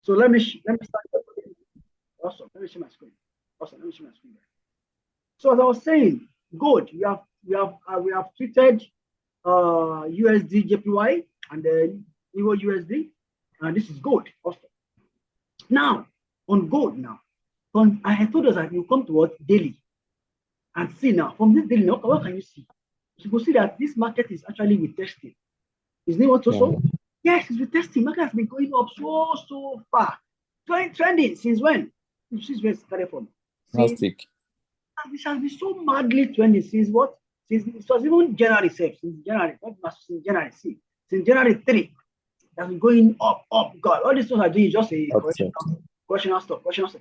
So let me start. Awesome. Let me share my screen. Awesome. Let me share my screen. So as I was saying, gold. We have treated USDJPY and then EURUSD, and this is gold. Awesome. Now on gold now, I told us that you come to what daily and see now from this daily. Now, what can you see? You will see that this market is actually retesting. Isn't it what also? Yes, it's retesting. Market has been going up so far. Trending since when? Since where it started from? Last week. This has been so madly trending since what? Since it was even January 7th. Since January, since January 6th. Since January 3. That's been going up. God, all these things are doing just a questionable stuff. It's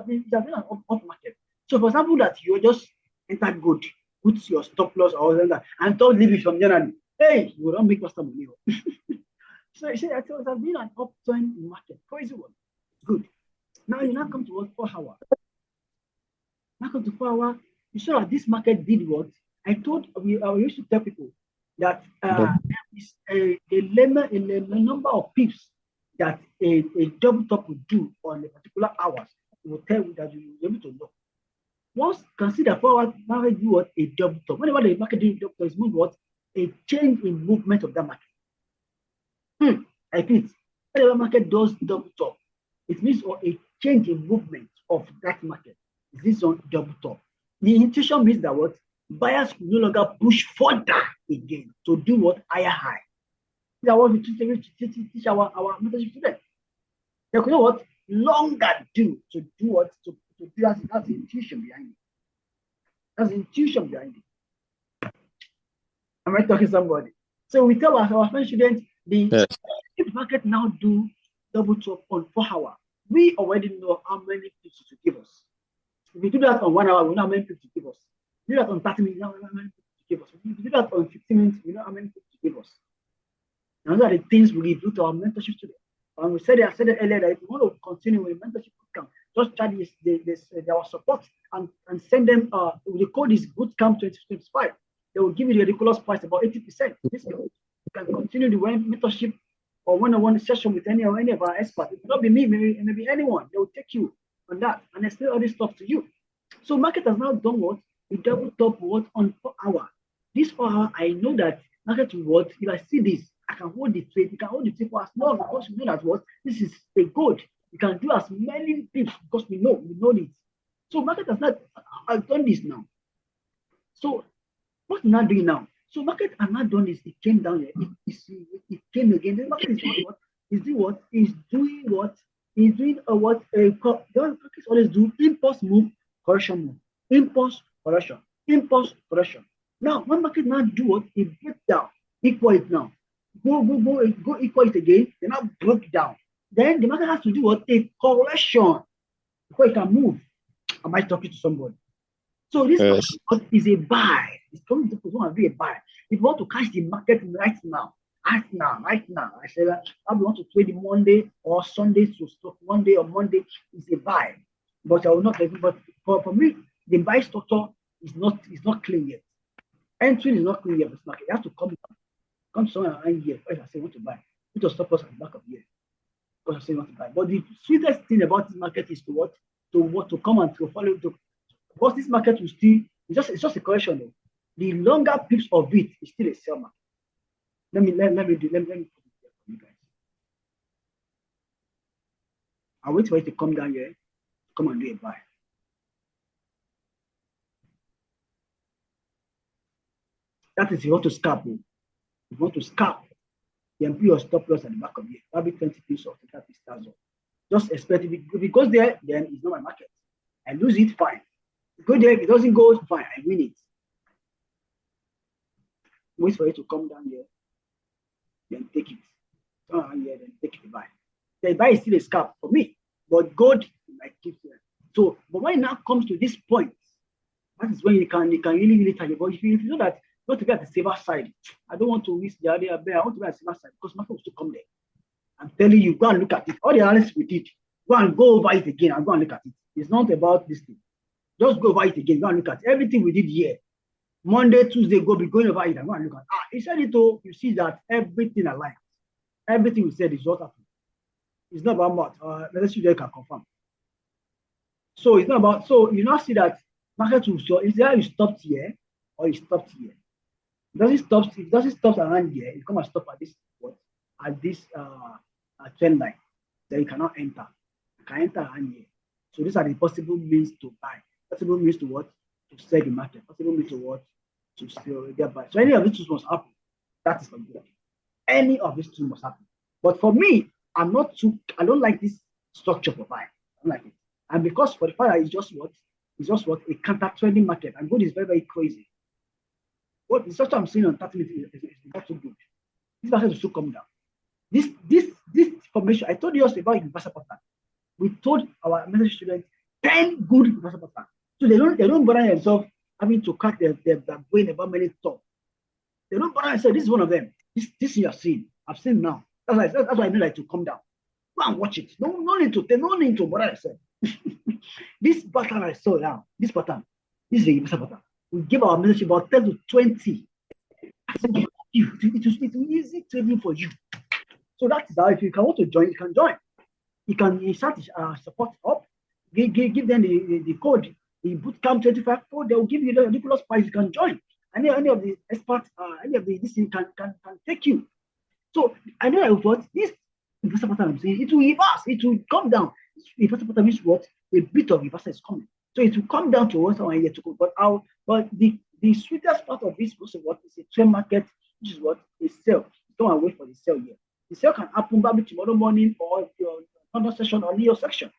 been an up market. So for example, that you just entered good, put your stop loss or whatever, and don't leave it from January. Hey, you don't make much money. So you see, it has been an uptrend market. Crazy one. Good. Now you now come to what 4 hour. Now come to 4 hour. You saw that this market did what? I used to tell people that there is a number of pips that a double top will do on a particular hours. It will tell you that you will be able to know. Once consider 4 hour market do what a double top. Whenever the market do double top, is mean what a change in movement of that market. I repeat, whenever market does double top, it means a change in movement of that market. This on double top. The intuition means that what buyers will no longer push further again to do what higher high. That's what we teach our mentorship students. They could know what longer do to do what to do. That's the intuition behind it. That's the intuition behind it. Am I talking to somebody? So we tell our friend students if the market now do double top on 4 hours, we already know how many pips to give us. If we do that on 1 hour, we know how many pips to give us. If we do that on 30 minutes, we know how many pips to give us. If we do that on 15 minutes, we know how many pips to give us. And those are the things we review to our mentorship students. And I said it earlier that if you want to continue with mentorship bootcamp, just try their support and send them the code is bootcamp 2025. They will give you the ridiculous price, about 80% discount. You can continue the mentorship or one-on-one session with any of our experts. It will not be me, maybe anyone. They will take you on that and explain all this stuff to you. So market has now done what? We double top what on 4 hours. This 4 hours, I know that market will what? If I see this, I can hold the trade. You can hold the trade for as long because you know that what this is a good. You can do as many pips because we know it. So market has not done this now. So what's not doing now? So market has not done this. It came down here. It came again. The market is doing what? Is doing what? Is doing what? Is doing what? Markets always do impulse move, correction move, impulse correction, impulse correction. Now when market now do what? It breaks down, equal it now. Go equal it again. They now break down. Then the market has to do what? A correction before it can move. Am I talking to somebody? So this is a buy. It's coming to want to be a buy. If you want to catch the market right now. I said that I want to trade Monday or Sunday to stop Monday or Monday is a buy. But I will not. But for me, the buy structure is not clean yet. Entry is not clean yet. This market. You have to come somewhere around here. If I say want to buy, put your stop loss at the back of here. Because I say want to buy. But the sweetest thing about this market is to come and to follow because this market will still it's just a correction though. The longer pips of it is still a sell market. Let me put it there for you guys. I'll wait for it to come down here, come and do a buy. That is if you want to scalp. If you want to scalp, then put your stop loss at the back of here. That'll be 20 pips of 30 stars. Just expect if it goes there, then it's not my market. I lose it, fine. Go there, if it doesn't go, fine, I win it. Wait for it to come down here, then take it. Come around here, then take it to buy. The buy is still a scalp for me, but gold might keep there. So, but when it now comes to this point, that is when you can really tell you. But if you know that you want to be at the safer side, I don't want to risk the other bear. I want to be at the safer side because market will still come there. I'm telling you, go and look at it. All the analysis we did, go over it again and go and look at it. It's not about this thing. Just go over it again, go and look at it. Everything we did here. Monday, Tuesday, be going over it and go and look at it. He said it all. You see that everything aligns. Everything we said is what happened. It's not about what. Let's see if can confirm. So it's not about. So you now see that market will show. Is there you stopped here or you stopped here? It doesn't stop around here. It come and stop at this what? At this trend line. Then you cannot enter. You can enter around here. So these are the possible means to buy. Possible means to what? To sell the market. Possible means to what? To sell get buy. So any of these two must happen. That is for good. Any of these two must happen. But for me, I don't like this structure for buy. I don't like it. And because for the fire is just what? It's just what? A counter trending market. And gold is very, very crazy. What the structure I'm seeing on 30 minutes is not so good. This market will still come down. This formation, I told you just about universal pattern. We told our message students 10 good universal patterns. So they don't bother themselves having to crack their brain about many thoughts. They don't bother themselves. This is one of them. This you have seen. I've seen now. That's why I need like to come down. Go and watch it. No need to bother yourself. This pattern I saw now, this is the universal pattern. We give our message about 10 to 20. It will easy trading for you. So that is how if you can want to join, you can join. You can start support up, give them the code, the bootcamp 25 code, they will give you the ridiculous price, you can join. Any of the experts, any of the this thing can take you. So I know what this investor pattern I'm saying, it will reverse, it will come down. Investor pattern means what? A bit of reversal is coming. So it will come down to what I get to go. But the sweetest part of this is what is a trend market, which is what a sell. Don't wait for the sell here. The sell can happen probably tomorrow morning or your session or your section.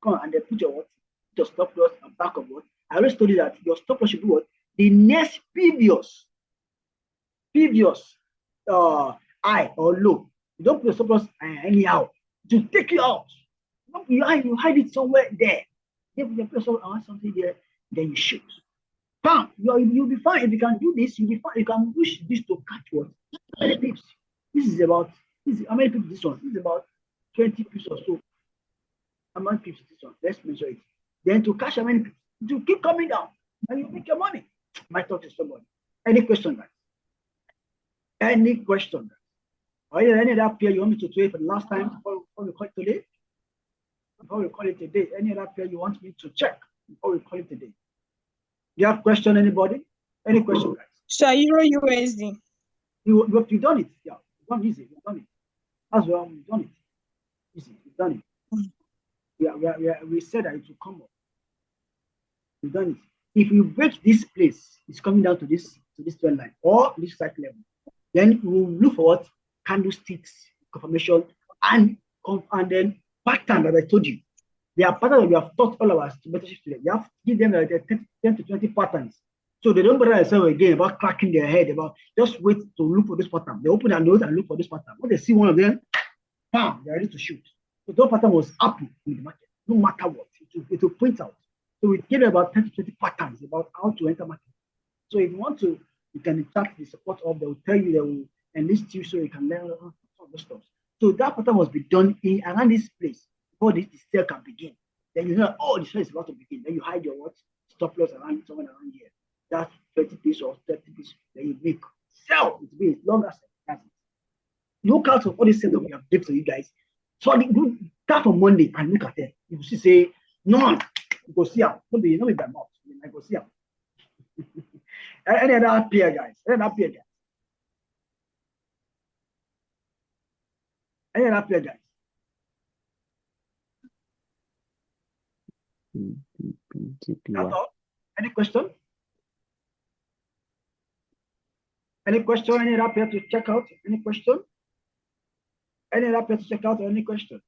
Come on, and then put your stop loss and back of what? I always told you that your stop loss should be what? The next previous high or low. You don't put your stop loss anyhow to take you out. You hide it somewhere there. If you put something there, then you shoot. Bam! You'll be fine. If you can do this, you'll be fine. You can push this to catch what? How many pips? How many pips this one? This is about 20 pips or so. How many pips this one? Let's measure it. Then to catch how many pips? To keep coming down and you make your money. My talk to somebody. Any question, guys? Any question, guys? Or any other pair you want me to trade for the last time before we call it today? Before we call it today, any other pair you want me to check before we call it today? You have question, anybody? Any question, guys? So EURUSD. You've done it. Yeah, you've done easy. You've done it. As well, you've done it. Easy. You've done it. We said that it will come up. You've done it. If you break this place, it's coming down to this trend line or this cycle level. Then we will look for what? Candlesticks, confirmation, and then pattern that I told you. There are patterns that we have taught all of us to better shift today. You have to give them like 10 to 20 patterns. So they don't bother themselves again about cracking their head, about just wait to look for this pattern. They open their nose and look for this pattern. When they see one of them, bam, they're ready to shoot. So that pattern was happen in the market, no matter what. It will point out. So we give about 10 to 20 patterns about how to enter market. So if you want to, you can track the support of, they will tell you, they will enlist you so you can learn all those stuff. So that pattern must be done in around this place before the sale can begin. Then you know, oh, the sale is about to begin. Then you hide your what? Stop loss around somewhere around here. That's 20 pieces or 30 pieces. Then you make sell. It means long as that's it. Look out for all this setup we have given to you guys. So start on Monday and look at it. You see, say, none. You go see them. Not be by mouth. I go see them. Any other pair, guys? Any other pair, guys? Any other pair, guys? That's all. Any question? Any question? Any other pair to check out? Any question? Any other pair to check out? Any question?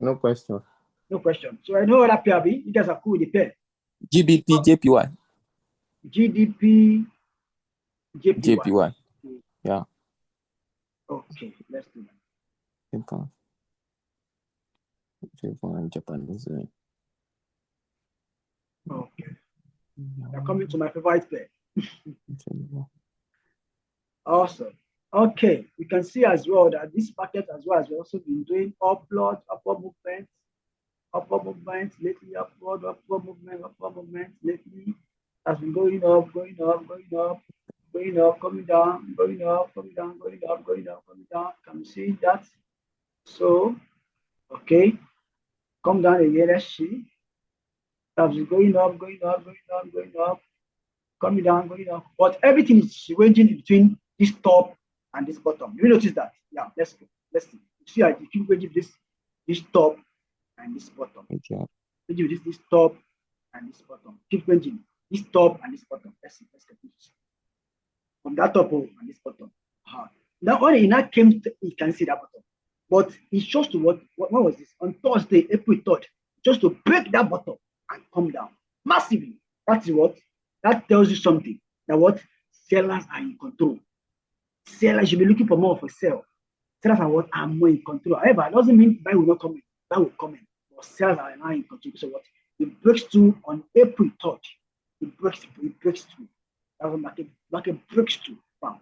No question. No question. So I know what pair be. You guys are cool with the pair. GBPJPY. GBPJPY. Yeah. Okay, let's do that. Japanese. Okay. You're coming to my favorite pair. Awesome. Okay, we can see as well that this market as well has also been doing upward movements lately, upward movement lately. Has been going up, coming down, going up, coming down. Can you see that? So Okay, come down again. Let's see. That's going up, going up, going up, going up, coming down, going up. But everything is ranging between this top and this bottom. You notice that? Yeah, let's go. Let's see. See, I keep ranging this top and this bottom. Okay. This top and this bottom. Keep ranging this top and this bottom. Let's see. Let's get this. From that top and this bottom. Now when it now came to, you can see that bottom. But it shows to what was this? On Thursday, April 3rd, just to break that bottom and come down massively. That's what? That tells you something. That what? Sellers are in control. Sellers should be looking for more of a sell. Sellers are what? Are more in control. However, it doesn't mean buy will not come in. Buy will come in. But sellers are now in control. So what? It breaks through on April 3rd. It breaks through. That's what market breaks through. Wow.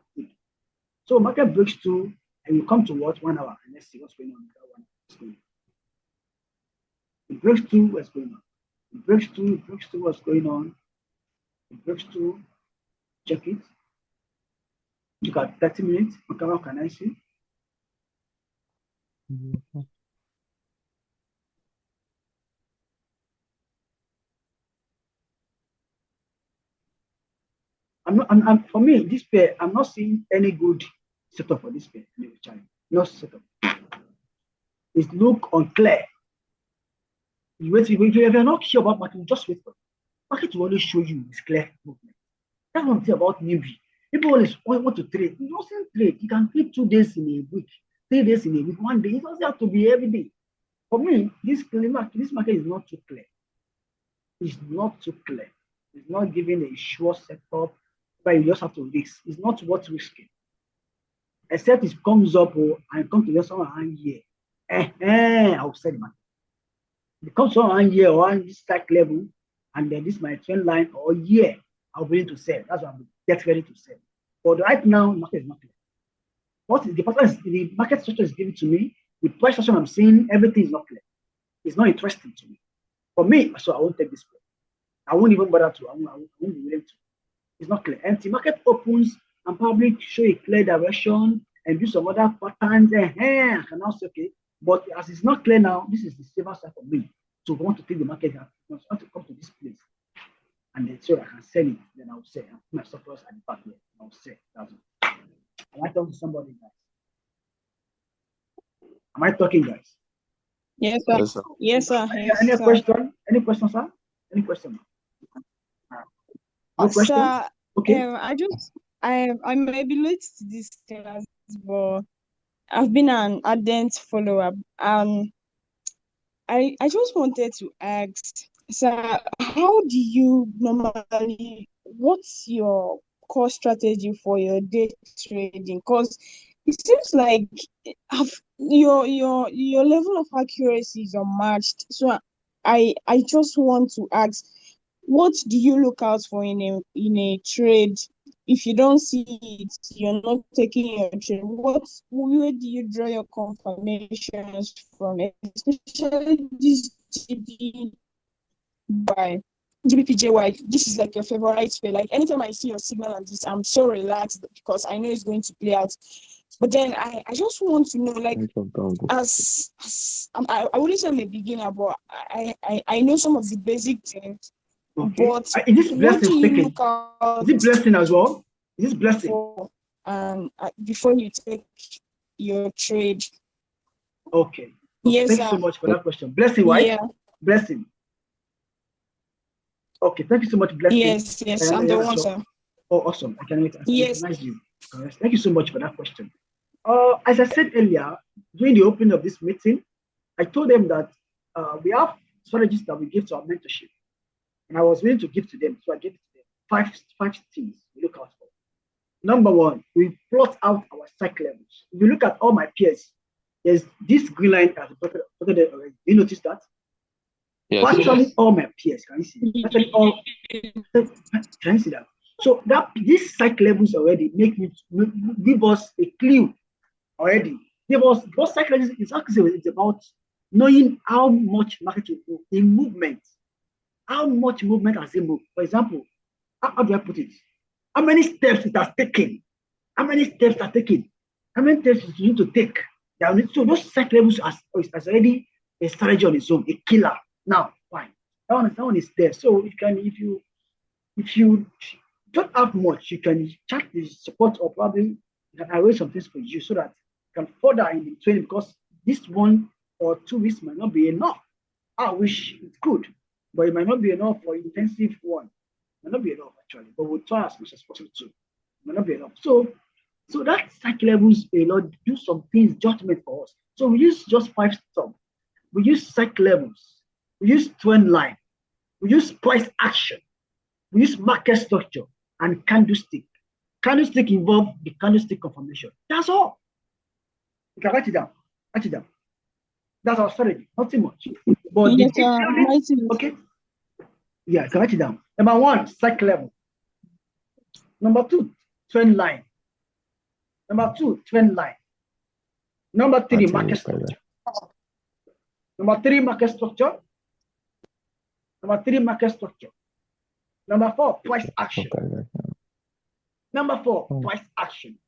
So market breaks through, and you come to what? 1 hour, and let's see what's going on with that 1 hour. What's going on? It breaks through, what's going on? It breaks through, what's going on? It breaks through, check it. Look at 30 minutes. What can I see? For me, this pair, I'm not seeing any good setup for this pair. No setup. It look unclear. If you're not sure about market, just wait for it. Market will always show you its clear movement. That's one thing about newbie. People always want to trade. You don't trade. You can trade 2 days in a week, 3 days in a week, 1 day. It doesn't have to be every day. For me, this market is not too clear. It's not too clear. It's not giving a sure setup, but you just have to risk. It's not worth risking. Except it comes up and comes to just around here. I'll sell the market. It comes around here or on this stack level, and then this is my trend line or year, I'll be ready to sell. That's what I'm get ready to sell. But right now, market is not clear. What is the market structure is giving to me? The price structure I'm seeing, everything is not clear. It's not interesting to me. For me, so I won't take this play. I won't even bother to. I won't be willing to. It's not clear. And the market opens and probably show a clear direction and do some other patterns. I can now say, okay, but as it's not clear now, this is the safer side for me. So I want to take the market, I want to come to this place. And then so I can sell it, then I'll sell. I'll put my stop loss at the back here. I'll sell. That's it. Am I talking to somebody, guys? Am I talking, guys? Yes, sir. Yes, sir. Yes, sir. Any question? Any question, sir? Any question? No question? Sir, Okay. I may be late to this class, but I've been an ardent follower. I just wanted to ask, sir, how do you normally, what's your core strategy for your day trading? Because it seems like your level of accuracy is unmatched. So I just want to ask, what do you look out for in a trade? If you don't see it, you're not taking your trade. Where do you draw your confirmations from? Especially this GBPJY. This is like your favorite play. Like anytime I see your signal on this, I'm so relaxed because I know it's going to play out. But then I just want to know, like, I wouldn't say I'm a beginner, but I know some of the basic things. Okay. But is this blessing speaking? Is it blessing as well? Is this blessing? Before you take your trade. Okay. Yes, thank you so much for that question. Blessing, right? Yeah. Blessing. Okay, thank you so much, Blessing. Yes, I'm the one, sir. Oh, awesome. I can yes. recognize you. Thank you so much for that question. As I said earlier, during the opening of this meeting, I told them that we have strategies that we give to our mentorship. And I was willing to give to them. So I gave it to them. Five things we look out for. Number one, we plot out our cycle levels. If you look at all my peers, there's this green line as plotted already. You notice that? Yes. Virtually all my peers, can you see? Virtually all. Can you see that? So these cycle levels already give us a clue already. Those cycle levels is actually it's about knowing how much market will move in movement. How much movement has it moved? For example, how do I put it? How many steps it has taken? How many steps are taken? How many steps you need to take? So those cycle levels has already a strategy on its own, a killer. Now, fine. That one is there. So if you don't have much, you can chat the support, or probably you can arrange some things for you so that you can further in the training, because this 1 or 2 weeks might not be enough. I wish it could, but it might not be enough for intensive one. It might not be enough actually, but we'll try as much as possible too. It might not be enough. So that cycle levels a lot, do some things, judgment for us. So we use just 5 stuff. We use cycle levels. We use trend line. We use price action. We use market structure and candlestick. Candlestick involve the candlestick confirmation. That's all. You can write it down. Write it down. That's our strategy. Nothing much. But Yes, okay. Yeah, you can write it down. Number 1, cycle level. Number 2, trend line. Number 2, trend line. Number 3, market structure. Number 3, market structure. Number 3, market structure. Number 4, price action. Number 4, price action.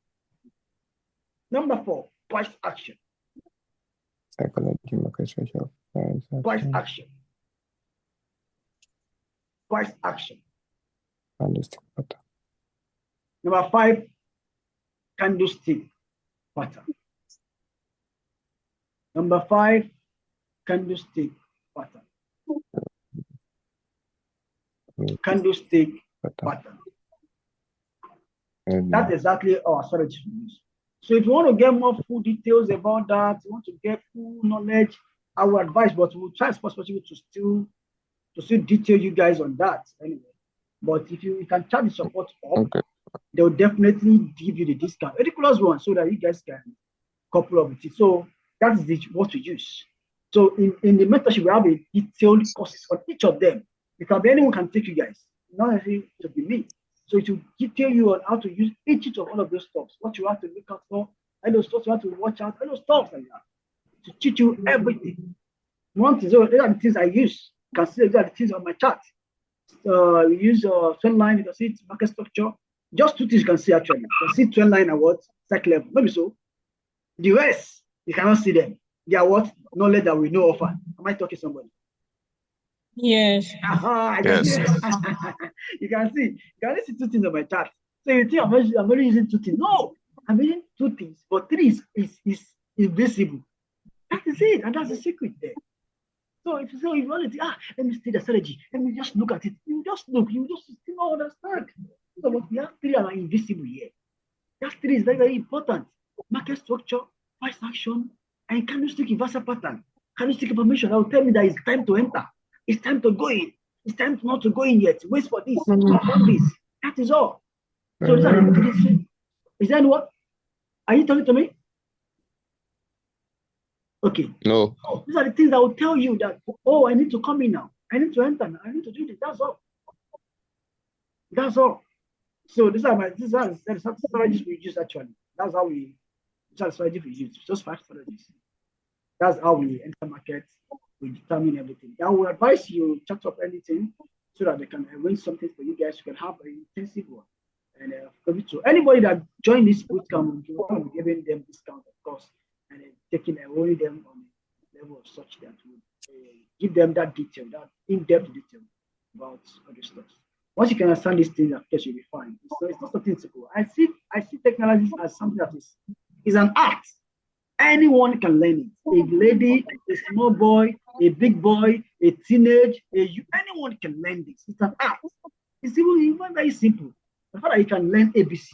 Number 4, price action. Psychology, market structure, price action. Price action. Candlestick pattern. Number 5, candlestick pattern. Number 5, candlestick pattern. Candlestick pattern. That's exactly our strategy to use. So if you want to get more full details about that, you want to get full knowledge, I would advise, but we'll try as possible to still detail you guys on that anyway. But if you can chat the support up, they'll definitely give you the discount, a ridiculous one, so that you guys can couple up with it. So that is what we use. So in the mentorship, we have a detailed courses on each of them. Because anyone can take you guys, not necessarily to be me. So it will detail you on how to use each of all of those stuff, what you have to look out for, and those stuff you have to watch out, and those stuff like that, to teach you everything. One thing, so these are the things I use. You can see these are the things on my chart. We use trend line, you can see market structure. Just 2 things you can see actually. You can see trend line and what? Cycle level. Maybe so. The rest, you cannot see them. They are what? Knowledge that we know of. Am I talking to somebody? Yes. Yes. You can see 2 things on my chart. So you think I'm only using 2 things. No, I'm using 2 things, but 3 is invisible. That is it, and that's the secret there. So if you want to think, let me study the strategy, let me just look at it. You just look, you just still understand. So what we have 3 are invisible here. That 3 is very, very important. Market structure, price action, and candlestick reversal pattern. Candlestick information that will tell me that it's time to enter. It's time to go in. It's time not to go in yet. Wait for this. This. That is all. So is that what? Are you talking to me? Okay. No. These are the things that will tell you that, oh, I need to come in now. I need to enter now. I need to do this. That's all. That's all. So these are the strategies we use actually. That's how we strategies we use. Just 5 strategies. That's how we enter markets. We determine everything. I will advise you chat up anything so that they can arrange something for you guys. You can have an intensive one. And to anybody that join this bootcamp, we will be giving them discount, of course, and enrolling them on a level of such that will give them that detail, that in-depth detail about other stuff. Once you can understand these things, of course, you'll be fine. It's not something simple. I see technology as something that is an art. Anyone can learn it. A lady, a small boy, a big boy, a teenage, anyone can learn this. It's an art. It's even very simple. The fact that you can learn ABC,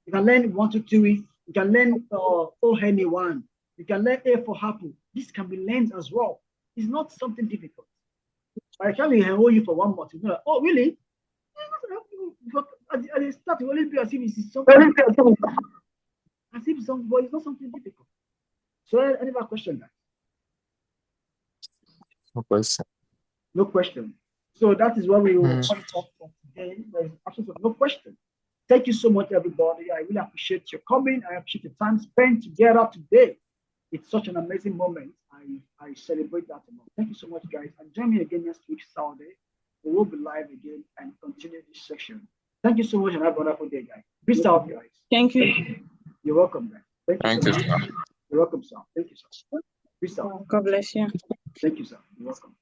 you can learn 1, 2, 3, you can learn O-N-E-1, you can learn A for apple. This can be learned as well. It's not something difficult. By the time we enroll you for 1 month, you're like, oh, really? At the start, it will only be as if it's something, as if it's not something difficult. So, any other question? No question. No question. So that is what we will talk for today. There is absolutely no question. Thank you so much, everybody. I really appreciate your coming. I appreciate the time spent together today. It's such an amazing moment. I celebrate that a lot. Thank you so much, guys. And join me again next week, Saturday. We will be live again and continue this section. Thank you so much and have a wonderful day, guys. Peace out, guys. Thank you. You're welcome, guys. Thank you, sir. You're welcome, sir. Thank you, sir. Peace out. God bless you. Thank you, sir. You're welcome.